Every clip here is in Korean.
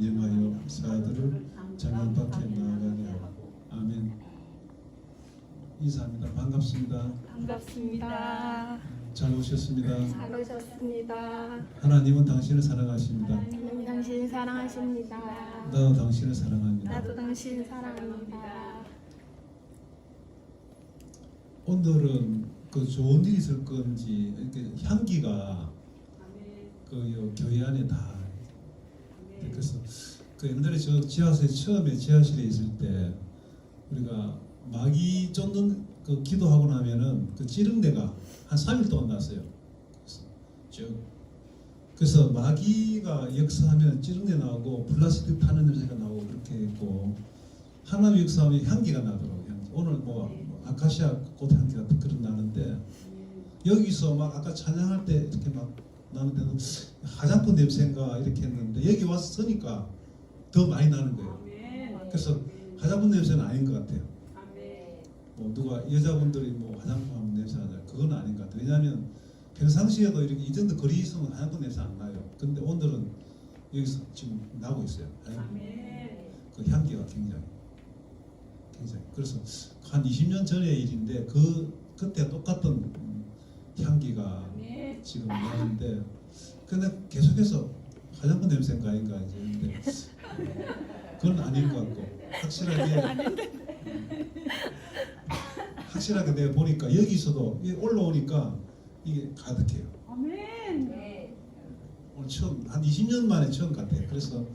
명하여 사들을 장관 밖에 나가게 하고. 아멘. 인사합니다. 반갑습니다. 반갑습니다. 잘 오셨습니다. 잘 오셨습니다. 하나님은 당신을 사랑하십니다. 하나님 당신 사랑하십니다. 나도 당신을 사랑합니다. 나도 당신 사랑합니다. 오늘은 그 좋은 일이 있을 건지 이렇게 향기가 그 교회 안에 다. 그래서 그 옛날에 저 처음에 지하실에 있을 때 우리가 마귀 쫓는 그 기도하고 나면은 그 찌른내가 한 3일 동안 났어요. 그래서 마귀가 역사하면 찌른내 나오고 플라스틱 타는 냄새가 나오고 그렇게 했고, 하나님 역사하면 향기가 나더라고요. 향기. 오늘 뭐 아카시아 꽃 향기가 그런 나는데, 여기서 막 아까 찬양할 때 이렇게 막 나는데도 화장품 냄새인가 이렇게 했는데 여기 와서 서니까 더 많이 나는 거예요. 그래서 화장품 냄새는 아닌 것 같아요. 뭐 누가 여자분들이 뭐 화장품 하면 냄새 나잖아요. 그건 아닌 것 같아요. 왜냐하면 평상시에도 이렇게 이 정도 거리 있으면 화장품 냄새 안 나요. 근데 오늘은 여기서 지금 나고 있어요. 그 향기가 굉장히. 그래서 한 20년 전의 일인데 그때 똑같은 향기가 지금 나는데, 근데 계속해서 화장품 냄새인가 아닌가 이제 근데 그건 아닌 것 같고, 확실하게 내가 보니까 여기서도 올라오니까 이게 가득해요. 아멘. 오늘 처음 한 20년 만에 처음 같아요. 그래서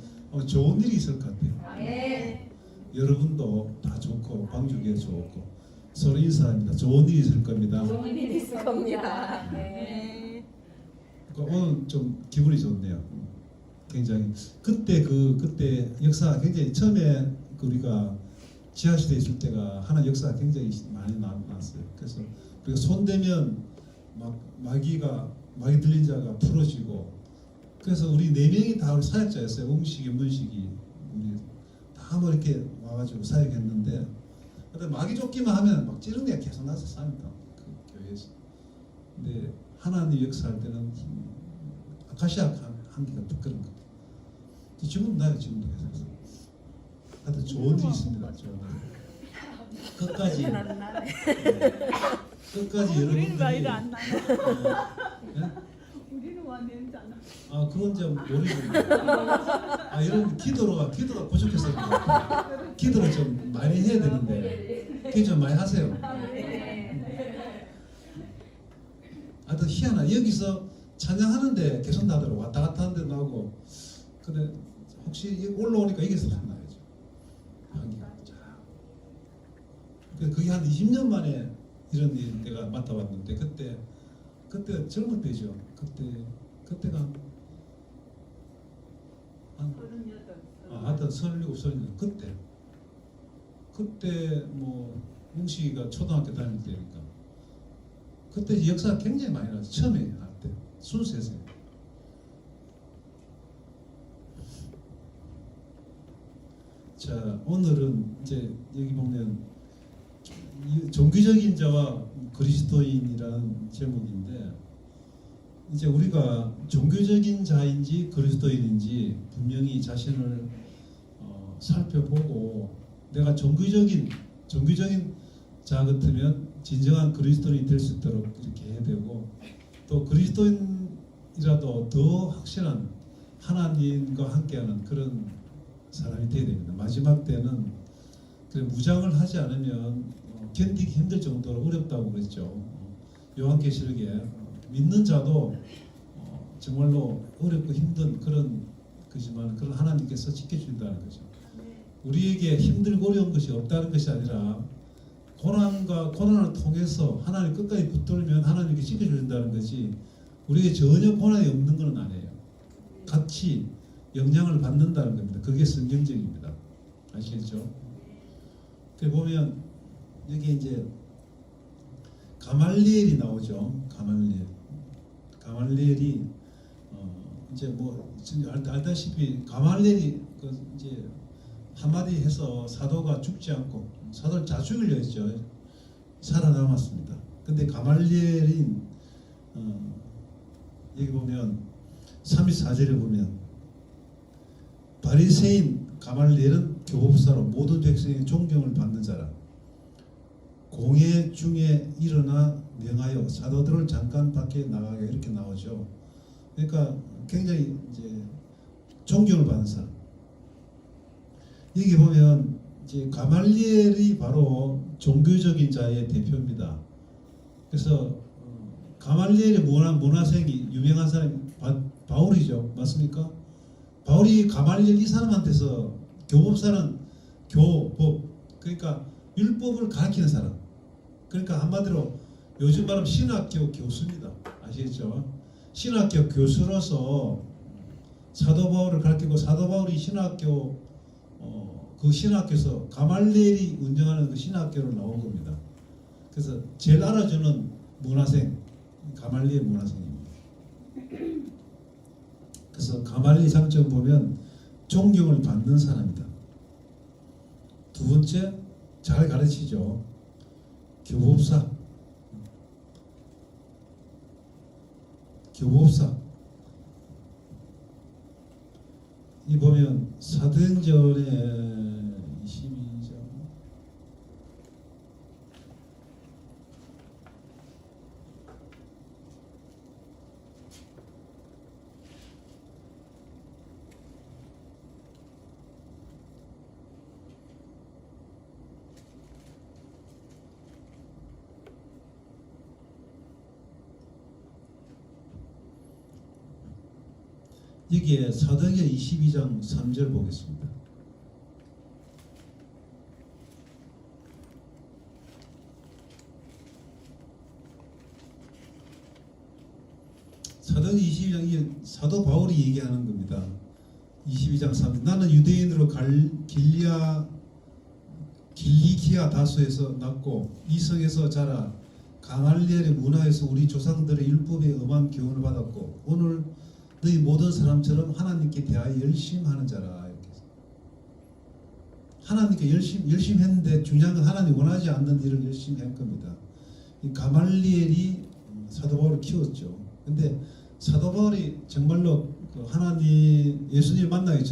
좋은 일이 있을 것 같아요. 아멘. 여러분도 다 좋고 광주교회 좋고 서로 인사합니다. 좋은 일이 있을 겁니다. 좋은 일이 있을 겁니다. 네. 오늘 좀 기분이 좋네요. 굉장히 그때 역사가 굉장히 처음에 우리가 지하실에 있을 때가 하나 역사가 굉장히 많이 나왔어요. 그래서 우리가 손대면 막 마귀 들린 자가 풀어지고, 그래서 우리 4명이 다 우리 사역자였어요. 웅식이, 문식이, 우리 다 뭐 이렇게 와가지고 사역했는데, 근데 마귀 쫓기만 하면 막 찌르내가 계속 나서 삽니다. 그 교회에서. 근데 하나님 역사할 때는 아카시아 향기가 딱 그런 것 같아요. 지금도 나요. 지금도 계속해서. 하여튼 좋은 일이 있습니다. 좋은 일. 끝까지 여러분들이 우리는 왜 이래 안 나요? 네? 우리는 와 냄새 안 나. 아 그건 이제 모르겠는데, 여러분 기도가 부족해서 그래요. 기도를 좀 많이 해야 되는데 기도 좀 많이 하세요. 하여튼 희한하. 여기서 찬양하는데 계속 나더라고. 왔다 갔다 하는데 나오고. 근데 혹시 올라오니까 여기서 다 나야죠. 향기가. 그게 한 20년 만에 이런 일 내가 맡아봤는데, 그때 젊을 때죠. 그때가 하여튼 37, 그때 뭐 웅식이가 초등학교 다닐 때니까 그때 역사가 굉장히 많이 나왔어요. 처음에 할 때 23세. 자, 오늘은 이제 여기 보면 종교적인 자와 그리스도인이라는 제목인데, 이제 우리가 종교적인 자인지 그리스도인인지 분명히 자신을 살펴보고, 내가 종교적인 자 같으면 진정한 그리스도인이 될 수 있도록 이렇게 해야 되고, 또 그리스도인이라도 더 확실한 하나님과 함께하는 그런 사람이 되어야 됩니다. 마지막 때는 무장을 하지 않으면 견디기 힘들 정도로 어렵다고 그랬죠. 요한계시록에 믿는 자도 정말로 어렵고 힘든 그런 것이지만 그런 하나님께서 지켜준다는 거죠. 우리에게 힘들고 어려운 것이 없다는 것이 아니라 고난을 통해서 하나님 끝까지 붙들면 하나님께 지켜준다는 것이, 우리에게 전혀 고난이 없는 건 아니에요. 같이 영향을 받는다는 겁니다. 그게 성경적입니다. 아시겠죠? 그 보면 여기 이제 가말리엘이 나오죠. 가말리엘이 이제 뭐 알다시피 가말리엘이 이제 한마디 해서 사도가 죽지 않고, 사도를 다 죽이려 했죠. 살아남았습니다. 근데 가말리엘인 여기 보면 34절에 보면 바리새인 가말리엘은 교법사로 모든 백성의 존경을 받는 자라. 공회 중에 일어나 명하여 사도들을 잠깐 밖에 나가게 이렇게 나오죠. 그러니까 굉장히 이제 존경을 받는 사람. 여기 보면 이제 가말리엘이 바로 종교적인 자의 대표입니다. 그래서 가말리엘의 문화생이 유명한 사람이 바울이죠. 맞습니까? 바울이 가말리엘 이 사람한테서 교법사는 교법, 그러니까 율법을 가르치는 사람. 그러니까 한마디로 요즘 말하면 신학교 교수입니다. 아시겠죠? 신학교 교수로서 사도 바울을 가르치고 사도 바울이 신학교 그 신학교에서 가말리엘이 운영하는 그 신학교로 나온 겁니다. 그래서 제일 알아주는 문화생 가말리엘 문화생입니다. 그래서 가말리엘 장점 보면 존경을 받는 사람이다. 두 번째 잘 가르치죠. 교법사. 이 보면 사도행전의 22장 여기에 사도행전 22장 3절 보겠습니다. 사도행전 22장 이게 사도 바울이 얘기하는 겁니다. 22장 3절 나는 유대인으로 길리기아 다소에서 났고 이성에서 자라 가말리엘의 문화에서 우리 조상들의 율법에 엄한 교훈을 받았고 오늘 너희 모든 사람처럼 하나님께 대하여 열심히 하는 자라. 이렇게 하나님께 열심히 했는데 중요한 건 하나님 원하지 않는 일을 열심히 한 겁니다. 이 가말리엘이 사도 바울을 키웠죠. 근데 사도 바울이 정말로 그 하나님 예수님 만나기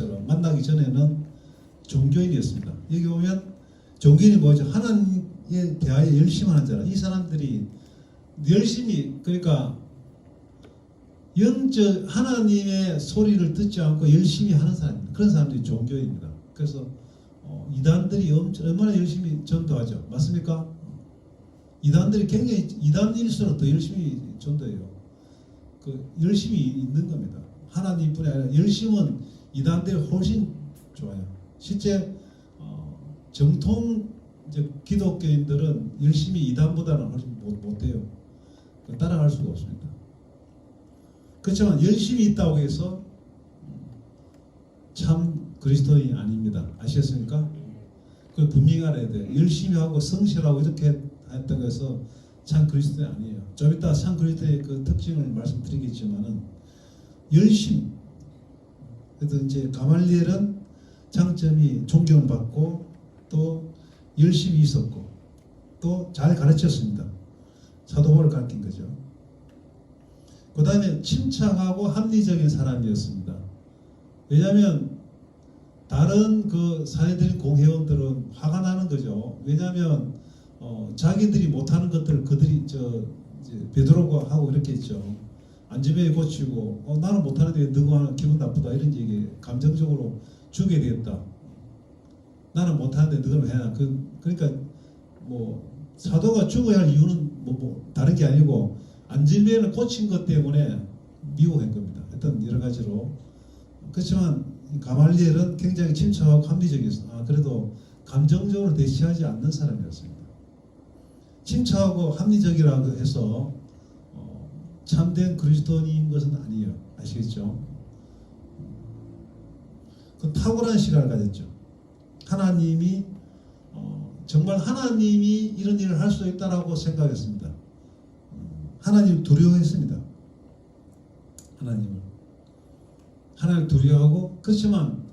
전에는 종교인이었습니다. 여기 보면 종교인이 뭐죠? 하나님에 대하여 열심히 하는 자라. 이 사람들이 열심히 그러니까 영적 하나님의 소리를 듣지 않고 열심히 하는 사람입니다. 그런 사람들이 종교입니다. 그래서 이단들이 얼마나 열심히 전도하죠. 맞습니까? 이단들이 굉장히 이단일수록 더 열심히 전도해요. 그 열심히 있는 겁니다. 하나님뿐이 아니라 열심은 이단들이 훨씬 좋아요. 실제 정통 기독교인들은 열심히 이단보다는 훨씬 못해요. 따라갈 수가 없습니다. 그렇지만 열심히 있다고 해서 참 그리스도인이 아닙니다. 아시겠습니까? 그걸 분명히 알아야 돼요. 열심히 하고 성실하고 이렇게 했다고 해서 참 그리스도인이 아니에요. 좀 이따 참 그리스도의 그 특징을 말씀드리겠지만은 열심. 그래서 이제 가말리엘은 장점이 존경을 받고 또 열심히 있었고 또 잘 가르쳤습니다. 사도 바울을 가르친 거죠. 그 다음에 침착하고 합리적인 사람이었습니다. 왜냐하면 다른 그 사회적인 공회원들은 화가 나는 거죠. 왜냐하면 자기들이 못하는 것들을 그들이 이제 베드로가 하고 이렇게 했죠. 안지명이 고치고 나는 못하는데 왜 너가 하는 기분 나쁘다 이런 얘기 감정적으로 죽여야 되겠다. 나는 못하는데 너는 해야. 그러니까 뭐 사도가 죽어야 할 이유는 뭐 다른 게 아니고 안질면을 고친 것 때문에 미워한 겁니다. 하여튼 여러 가지로. 그렇지만 가말리엘은 굉장히 침착하고 합리적이었어요. 그래도 감정적으로 대시하지 않는 사람이었습니다. 침착하고 합리적이라고 해서 참된 그리스도인인 것은 아니에요. 아시겠죠? 그 탁월한 시각을 가졌죠. 하나님이 정말 하나님이 이런 일을 할 수 있다라고 생각했습니다. 하나님 두려워했습니다. 하나님을 두려워하고 그렇지만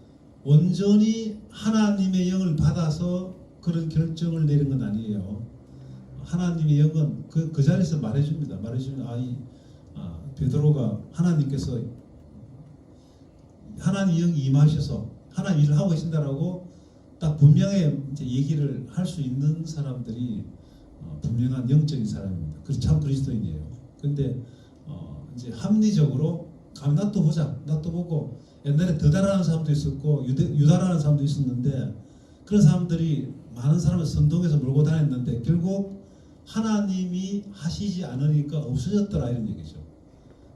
온전히 하나님의 영을 받아서 그런 결정을 내린 건 아니에요. 하나님의 영은 그 자리에서 말해줍니다. 말해주면 베드로가 하나님께서 하나님 영이 임하셔서 하나님 일을 하고 계신다라고 딱 분명히 이제 얘기를 할 수 있는 사람들이 분명한 영적인 사람입니다. 참 그리스도인이에요. 근데 이제 합리적으로 놔둬 보자, 놔둬 보고 옛날에 더다라는 사람도 있었고 유다라는 사람도 있었는데 그런 사람들이 많은 사람을 선동해서 몰고 다녔는데 결국 하나님이 하시지 않으니까 없어졌더라 이런 얘기죠.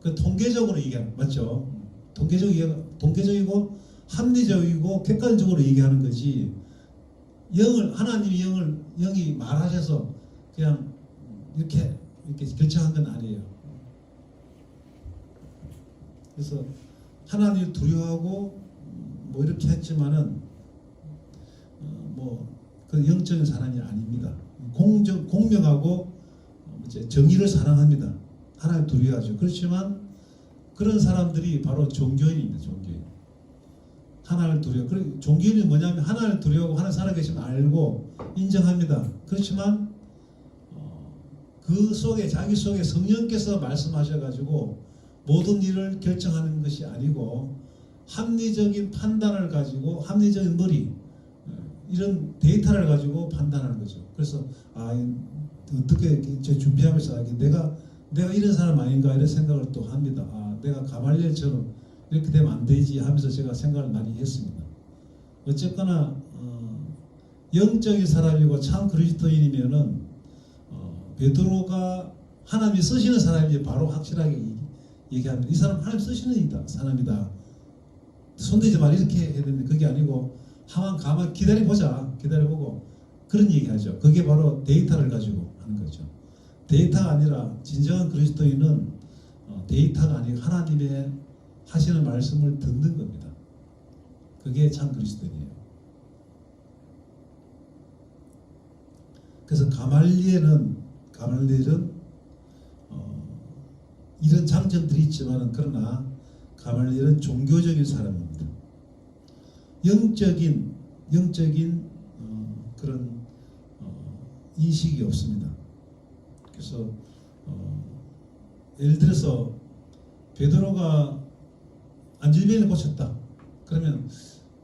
그 통계적으로 얘기하는 맞죠? 통계적이고 합리적이고 객관적으로 얘기하는 거지. 하나님이 영이 말하셔서 그냥 이렇게 결정한 건 아니에요. 그래서 하나님을 두려워하고 뭐 이렇게 했지만은 뭐 그 영적인 사람이 아닙니다. 공명하고 이제 정의를 사랑합니다. 하나님 두려워하죠. 그렇지만 그런 사람들이 바로 종교인입니다. 종교인. 하나님을 두려워. 종교인이 뭐냐면 하나님을 두려워하고 하나님 살아계시면 알고 인정합니다. 그렇지만 그 속에 자기 속에 성령께서 말씀하셔가지고 모든 일을 결정하는 것이 아니고 합리적인 판단을 가지고 합리적인 머리 이런 데이터를 가지고 판단하는 거죠. 그래서 어떻게 준비하면서 내가 이런 사람 아닌가 이런 생각을 또 합니다. 내가 가말리엘처럼 이렇게 되면 안 되지 하면서 제가 생각을 많이 했습니다. 어쨌거나 영적인 사람이고 참 그리스도인이면은 베드로가 하나님이 쓰시는 사람인지 바로 확실하게 얘기합니다. 이 사람 하나님 쓰시는 사람이다. 손대지 말 이렇게 해야 되는데 그게 아니고 가만 기다려보고 그런 얘기하죠. 그게 바로 데이터를 가지고 하는 거죠. 데이터가 아니라 진정한 그리스도인은 데이터가 아니고 하나님의 하시는 말씀을 듣는 겁니다. 그게 참 그리스도인이에요. 그래서 가말리엘은 이런 장점들이 있지만 그러나 가말리엘은 종교적인 사람입니다. 영적인 그런 인식이 없습니다. 그래서 예를 들어서 베드로가 안질병을 고쳤다. 그러면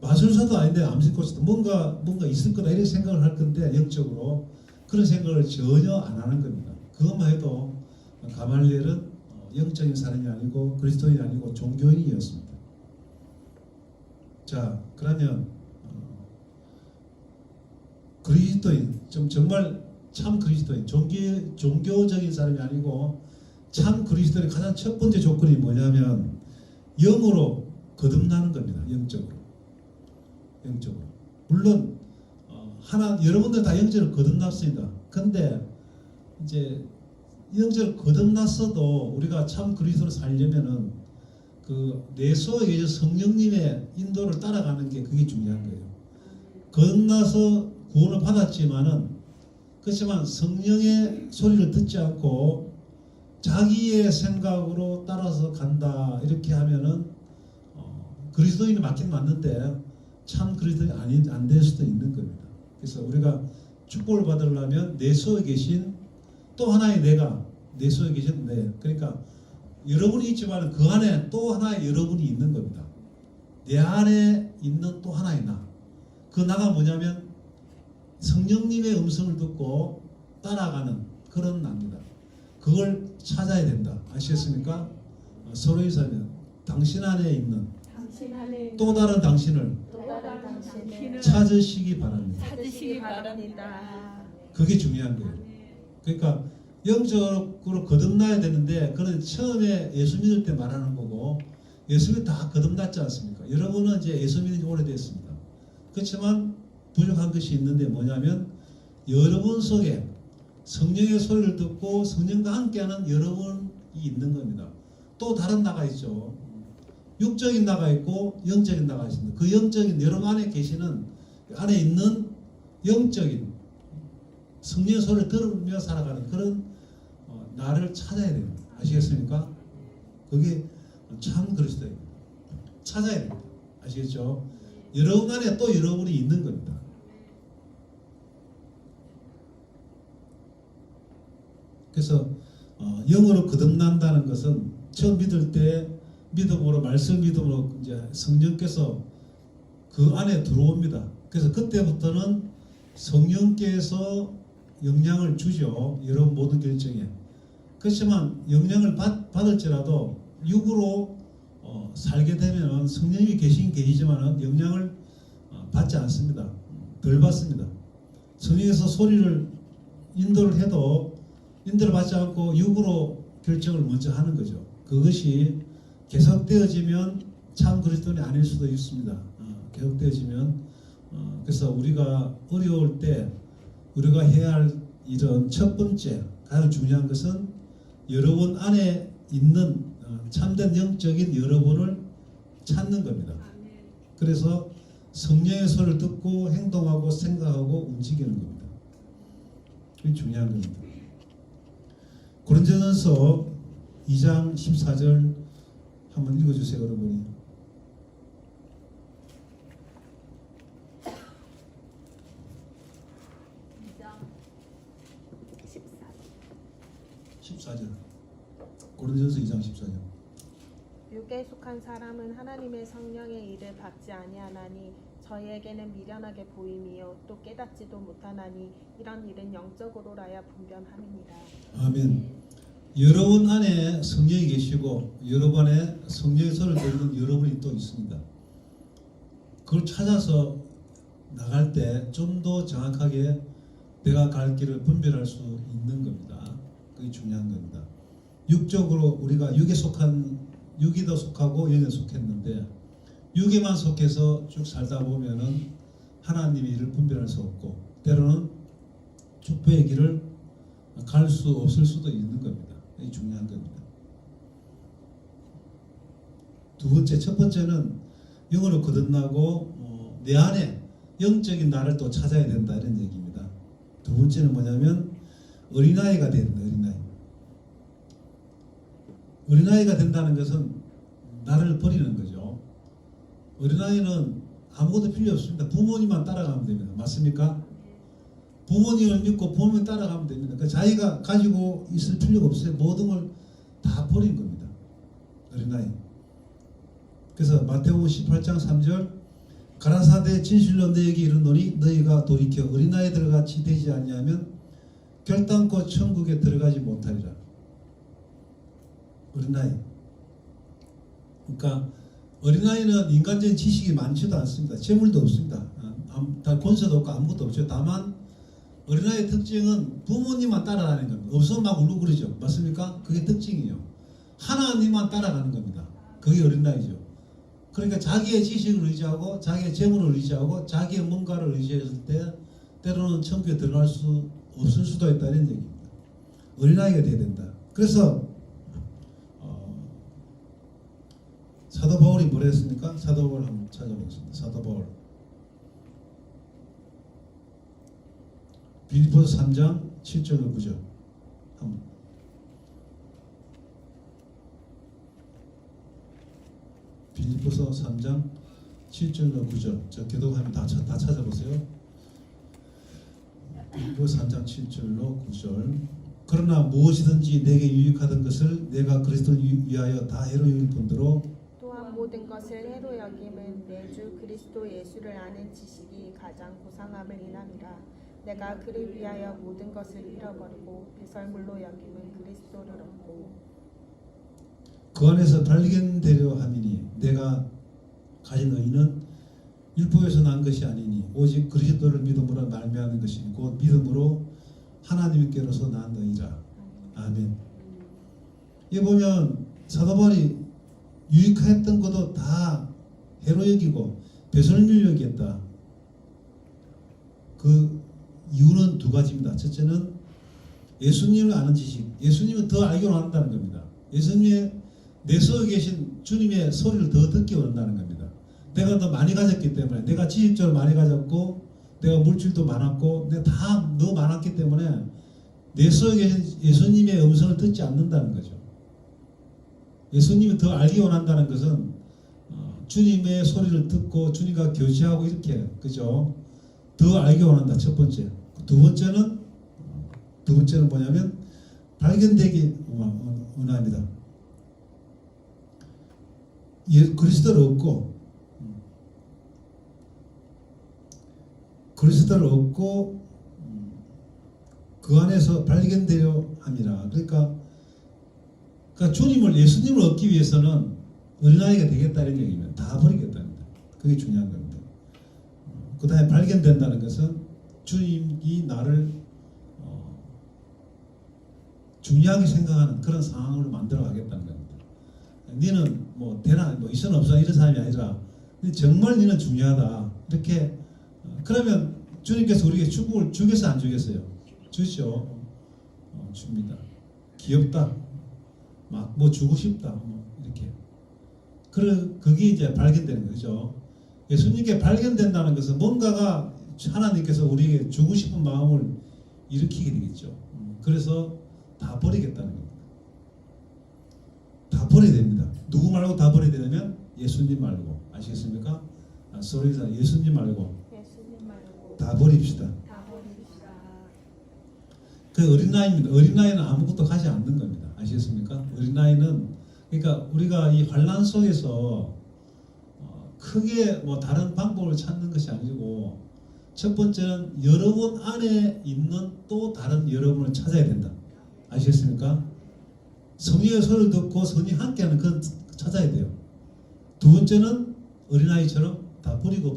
마술사도 아닌데 암실 고쳤다. 뭔가 있을 거다 이런 생각을 할 건데 영적으로 그런 생각을 전혀 안 하는 겁니다. 그것만 해도 가말리엘은 영적인 사람이 아니고 그리스도인이 아니고 종교인이었습니다. 자, 그러면 그리스도인, 정말 참 그리스도인, 종교적인 사람이 아니고 참 그리스도인의 가장 첫 번째 조건이 뭐냐면 영으로 거듭나는 겁니다. 영적으로. 물론 여러분들 다 영적으로 거듭났습니다. 근데 이제 영적으로 거듭났어도 우리가 참 그리스도로 살려면은 그 내 속에 성령님의 인도를 따라가는 게 그게 중요한 거예요. 거듭나서 구원을 받았지만은 그렇지만 성령의 소리를 듣지 않고 자기의 생각으로 따라서 간다 이렇게 하면은 그리스도인이 맞긴 맞는데 참 그리스도인이 안 될 수도 있는 겁니다. 그래서 우리가 축복을 받으려면 내 속에 계신 또 하나의 내가 내 속에 계신 그러니까 여러분이 있지만 그 안에 또 하나의 여러분이 있는 겁니다. 내 안에 있는 또 하나의 나. 그 나가 뭐냐면 성령님의 음성을 듣고 따라가는 그런 나입니다. 그걸 찾아야 된다. 아시겠습니까? 서로 인사하면 당신 안에 있는 또 다른 당신을 찾으시기 바랍니다. 그게 중요한 거예요. 그러니까 영적으로 거듭나야 되는데 그는 처음에 예수 믿을 때 말하는 거고 예수 믿을 다 거듭났지 않습니까? 여러분은 이제 예수 믿은 지 오래됐습니다. 그렇지만 부족한 것이 있는데 뭐냐면 여러분 속에 성령의 소리를 듣고 성령과 함께하는 여러분이 있는 겁니다. 또 다른 나가 있죠. 육적인 나가 있고 영적인 나가 있습니다. 그 영적인 여러분 안에 계시는 안에 있는 영적인 성령의 소리를 들으며 살아가는 그런 나를 찾아야 됩니다. 아시겠습니까? 그게 참 그리스도입니다. 찾아야 됩니다. 아시겠죠? 여러분 안에 또 여러분이 있는 겁니다. 그래서 영으로 거듭난다는 것은 처음 믿을 때 믿음으로 말씀 믿음으로 이제 성령께서 그 안에 들어옵니다. 그래서 그때부터는 성령께서 영향을 주죠. 여러분 모든 결정에. 그렇지만 영향을 받을지라도 육으로 살게 되면 성령이 계시지만은 영향을 받지 않습니다. 덜 받습니다. 성령에서 소리를 인도를 해도 인도를 받지 않고 육으로 결정을 먼저 하는 거죠. 그것이 계속되어지면 참 그리스도인이 아닐 수도 있습니다. 계속되어지면 그래서 우리가 어려울 때 우리가 해야 할 일은 첫 번째 가장 중요한 것은 여러분 안에 있는 참된 영적인 여러분을 찾는 겁니다. 그래서 성령의 소리를 듣고 행동하고 생각하고 움직이는 겁니다. 그게 중요한 겁니다. 고린도전서 2장 14절 한번 읽어주세요, 여러분이. 14절. 고린도전서 2장 14절. 육에 속한 사람은 하나님의 성령의 일을 받지 아니하나니 저희에게는 미련하게 보임이요 또 깨닫지도 못하나니 이런 일은 영적으로라야 분별함이니라. 아멘. 여러분 안에 성령이 계시고 여러분 안에 성령의 소리를 듣는 여러분이 또 있습니다. 그걸 찾아서 나갈 때 좀 더 정확하게 내가 갈 길을 분별할 수 있는 겁니다. 그게 중요한 겁니다. 육적으로 우리가 육에도 속하고 영에 속했는데 육에만 속해서 쭉 살다 보면은 하나님의 일을 분별할 수 없고 때로는 축복의 길을 갈 수 없을 수도 있는 겁니다. 이게 중요한 겁니다. 두 번째, 첫 번째는 영으로 거듭나고 내 안에 영적인 나를 또 찾아야 된다 이런 얘기입니다. 두 번째는 뭐냐면 어린아이가 된다. 어린아이가 된다는 것은 나를 버리는 거죠. 어린아이는 아무것도 필요 없습니다. 부모님만 따라가면 됩니다. 맞습니까? 부모님을 믿고 부모님 따라가면 됩니다. 그러니까 자기가 가지고 있을 필요가 없어요. 모든 걸 다 버린 겁니다. 어린아이. 그래서 마태복음 18장 3절 가라사대 진실로 너희에게 이르노니 너희가 돌이켜 어린아이들 같이 되지 아니하면 결단코 천국에 들어가지 못하리라. 어린아이. 그러니까 어린아이는 인간적인 지식이 많지도 않습니다. 재물도 없습니다. 다 권세도 없고 아무것도 없죠. 다만 어린아이의 특징은 부모님만 따라가는 겁니다. 없으면 막 울고그러죠. 맞습니까? 그게 특징이에요. 하나님만 따라가는 겁니다. 그게 어린아이죠. 그러니까 자기의 지식을 의지하고 자기의 재물을 의지하고 자기의 뭔가를 의지했을 때 때로는 천국에 들어갈 수 없을 수도 있다는 얘기입니다. 어린아이가 돼야 된다. 그래서 사도 바울이 뭐라 했습니까? 사도 바울 한번 찾아보겠습니다. 사도 바울 빌립보서 3장 7절과 9절 한번 빌립보서 3장 7절과 9절 저 교독하면 다 찾아보세요. 빌립보서 3장 7절로 9절 그러나 무엇이든지 내게 유익하던 것을 내가 그리스도를 위하여 다 해로 여길 뿐더러 또한 모든 것을 해로 여김은 내 주 그리스도 예수를 아는 지식이 가장 고상함을 인함이라. 내가 그를 위하여 모든 것을 잃어버리고 배설물로 여김은 그리스도를 얻고 그 안에서 발견되려 함이니 내가 가진 의는 율법에서 난 것이 아니니 오직 그리스도를 믿음으로 말미암는 것이니 곧 믿음으로 하나님께로서 난 의라. 아멘. 이 보면 사도 바울이 유익했던 것도 다 해로 여기고 배설물 여기겠다. 그 이유는 두 가지입니다. 첫째는 예수님을 아는 지식. 예수님은 더 알기 원한다는 겁니다. 예수님의 내 속에 계신 주님의 소리를 더 듣기 원한다는 겁니다. 내가 더 많이 가졌기 때문에 내가 지식적으로 많이 가졌고 내가 물질도 많았고 내가 다 너무 많았기 때문에 내 속에 계신 예수님의 음성을 듣지 않는다는 거죠. 예수님이 더 알기 원한다는 것은 주님의 소리를 듣고 주님과 교제하고 이렇게 그죠? 더 알기 원한다. 첫 번째. 두 번째는 뭐냐면 발견되기 원합니다. 그리스도를 얻고 그리스도를 얻고 그 안에서 발견되려 함이라. 그러니까 주님을 예수님을 얻기 위해서는 어린아이가 되겠다는 얘기면 다 버리겠다는 거예요. 그게 중요한 겁니다. 그 다음에 발견된다는 것은 주님이 나를 중요하게 생각하는 그런 상황으로 만들어 가겠다는 겁니다. 너는 뭐 되나 뭐 있으나 없으나 이런 사람이 아니라 정말 너는 중요하다. 이렇게 그러면 주님께서 우리에게 축복을 주겠어요, 안 주겠어요? 주죠. 줍니다. 귀엽다. 막 뭐 주고 싶다. 뭐 이렇게. 그게 이제 발견되는 거죠. 예수님께 발견된다는 것은 뭔가가 하나님께서 우리에게 주고 싶은 마음을 일으키게 되겠죠. 그래서 다 버리겠다는 겁니다. 다 버려야 됩니다. 누구 말고 다 버려야 되냐면 예수님 말고. 아시겠습니까? 소리사 예수님 말고 예수님 말고 다 버립시다. 다 버립시다. 그 어린아이입니다. 어린아이는 아무것도 가지 않는 겁니다. 아시겠습니까? 어린아이는 그러니까 우리가 이 환난 속에서 크게 뭐 다른 방법을 찾는 것이 아니고 첫 번째는 여러분 안에 있는 또 다른 여러분을 찾아야 된다. 아시겠습니까? 성령의 소리를 듣고 성령이 함께하는 그건 찾아야 돼요. 두 번째는 어린아이처럼 다 버리고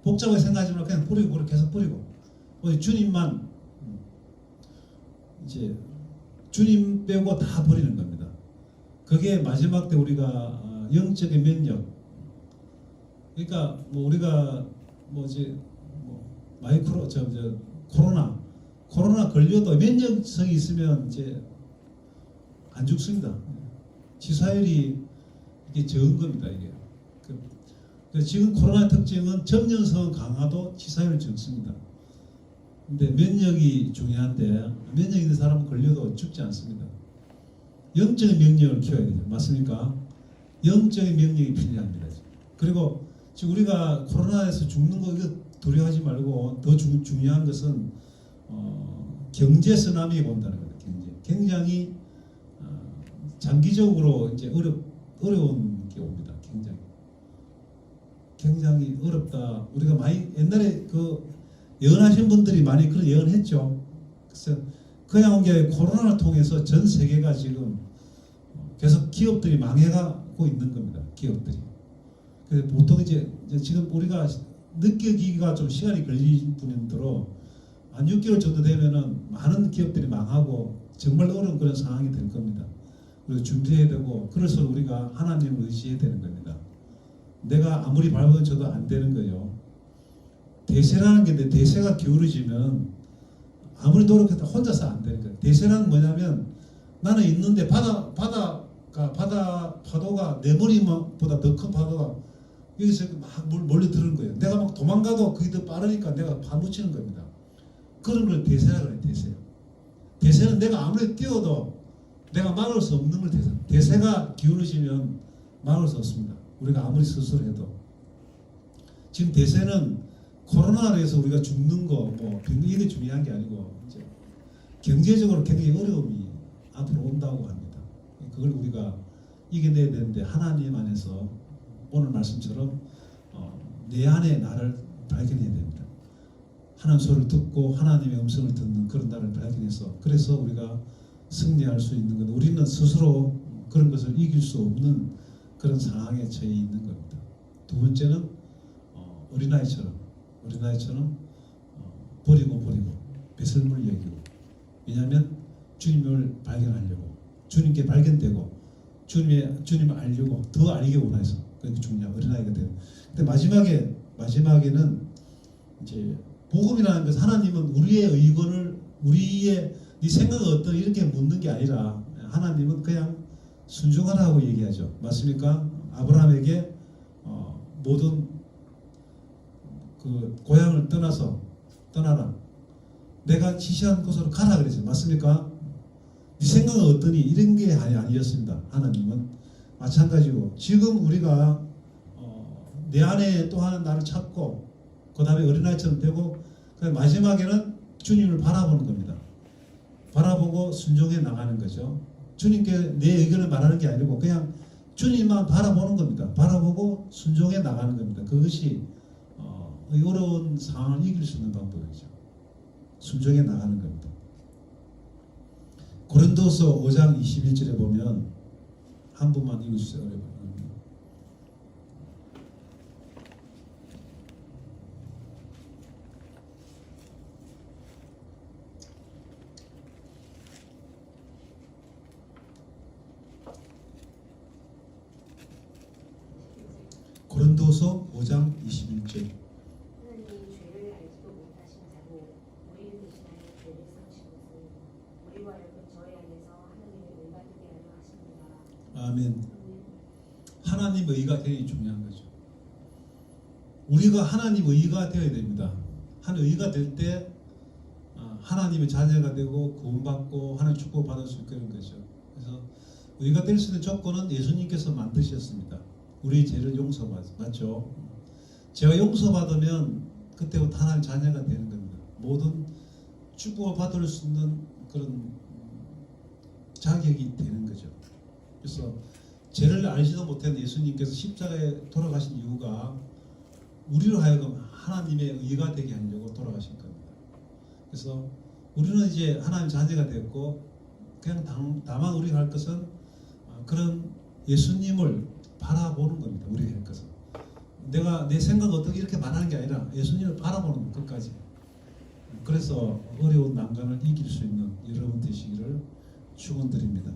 복잡하게 생각하지 말고 그냥 버리고 계속 버리고 오직 주님만 이제 주님 빼고 다 버리는 겁니다. 그게 마지막 때 우리가 영적인 면역. 그러니까 뭐 우리가 뭐지 뭐 마이크로 코로나 걸려도 면역성이 있으면 이제 안 죽습니다. 치사율이 이게 적은 겁니다. 이게. 지금 코로나 특징은 점령성은 강하도 치사율은 적습니다. 근데 면역이 중요한데 면역 있는 사람은 걸려도 죽지 않습니다. 영적인 명령을 키워야 되죠. 맞습니까? 영적인 명령이 필요합니다. 그리고 지금 우리가 코로나에서 죽는 거 이거 두려워하지 말고 더 중요한 것은 경제 쓰나미 온다는 거예요. 굉장히 장기적으로 이제 어려운 게 옵니다. 굉장히 어렵다. 우리가 많이 옛날에 그 예언하신 분들이 많이 그런 예언했죠. 그래서 그냥 온 게 코로나를 통해서 전 세계가 지금 계속 기업들이 망해가고 있는 겁니다. 기업들이. 그래서 보통 이제 지금 우리가 느끼기가 좀 시간이 걸릴 뿐인데로 한 6개월 정도 되면은 많은 기업들이 망하고 정말 어려운 그런 상황이 될 겁니다. 그리고 준비해야 되고 그래서 우리가 하나님을 의지해야 되는 겁니다. 내가 아무리 밟아줘도 안 되는 거예요. 대세라는 게 있는데 대세가 기울어지면 아무리 노력해도 혼자서 안 되는 거예요. 대세라는 뭐냐면 나는 있는데 파도가 내 머리보다 더 큰 파도가 여기서 막 몰려드는 거예요. 내가 막 도망가도 그게 더 빠르니까 내가 파묻히는 겁니다. 그런 걸 대세라 그래요. 대세는 내가 아무리 뛰어도 내가 막을 수 없는 걸 대세가 기울어지면 막을 수 없습니다. 우리가 아무리 스스로 해도. 지금 대세는 코로나로 해서 우리가 죽는 거, 뭐 이게 중요한 게 아니고 이제 경제적으로 굉장히 어려움이 앞으로 온다고 합니다. 그걸 우리가 이겨내야 되는데 하나님 안에서 오늘 말씀처럼 내 안에 나를 발견해야 됩니다. 하나님 소리를 듣고 하나님의 음성을 듣는 그런 나를 발견해서 그래서 우리가 승리할 수 있는 것. 우리는 스스로 그런 것을 이길 수 없는 그런 상황에 처해 있는 겁니다. 두 번째는 어린아이처럼 버리고 배설물 여기고. 왜냐하면 주님을 발견하려고 주님께 발견되고 주님을 알려고 더 알기 원해서 그게 중요한 어린아이가 되는. 근데 마지막에는 이제 복음이라는 것은 하나님은 우리의 의견을 네 생각은 어떤 이렇게 묻는 게 아니라 하나님은 그냥 순종하라고 얘기하죠. 맞습니까? 아브라함에게 모든 그 고향을 떠나라. 내가 지시한 곳으로 가라 그랬죠. 맞습니까? 네 생각은 어떠니? 이런 게 아니었습니다. 하나님은 마찬가지고 지금 우리가 내 안에 또 하나 나를 찾고 그 다음에 어린아이처럼 되고 마지막에는 주님을 바라보는 겁니다. 바라보고 순종해 나가는 거죠. 주님께 내 의견을 말하는 게 아니고 그냥 주님만 바라보는 겁니다. 바라보고 순종해 나가는 겁니다. 그것이 이 어려운 상황을 이길 수 있는 방법이죠. 순종해 나가는 겁니다. 고린도서 5장 21절에 보면 한 분만 읽어주세요. 고린도서 5장 21절. 하나님이 죄를 알지도 못하신 자로 우리를 대신하여 죄를 상신 것은 우리와 하여금 저희 안에서 하나님의 의가 되게 하려 하십니다. 아멘. 하나님의 의가 되게 중요한 거죠. 우리가 하나님 의가 되어야 됩니다. 하나님 의가 될 때 하나님의 자녀가 되고 구원받고 하나님 축복받을 수 있는 거죠. 그래서 의가 될 수 있는 조건은 예수님께서 만드셨습니다. 우리 죄를 용서받죠. 제가 용서받으면 그때부터 하나님 자녀가 되는 겁니다. 모든 축복을 받을 수 있는 그런 자격이 되는 거죠. 그래서 죄를 알지도 못한 예수님께서 십자가에 돌아가신 이유가 우리로 하여금 하나님의 의가 되게 하려고 돌아가신 겁니다. 그래서 우리는 이제 하나님 자녀가 됐고 그냥 다만 우리가 할 것은 그런 예수님을 바라보는 겁니다. 우리가 할 것은 내가 내 생각 어떻게 이렇게 말하는 게 아니라 예수님을 바라보는 것 끝까지. 그래서 어려운 난관을 이길 수 있는 여러분 되시기를 축원드립니다.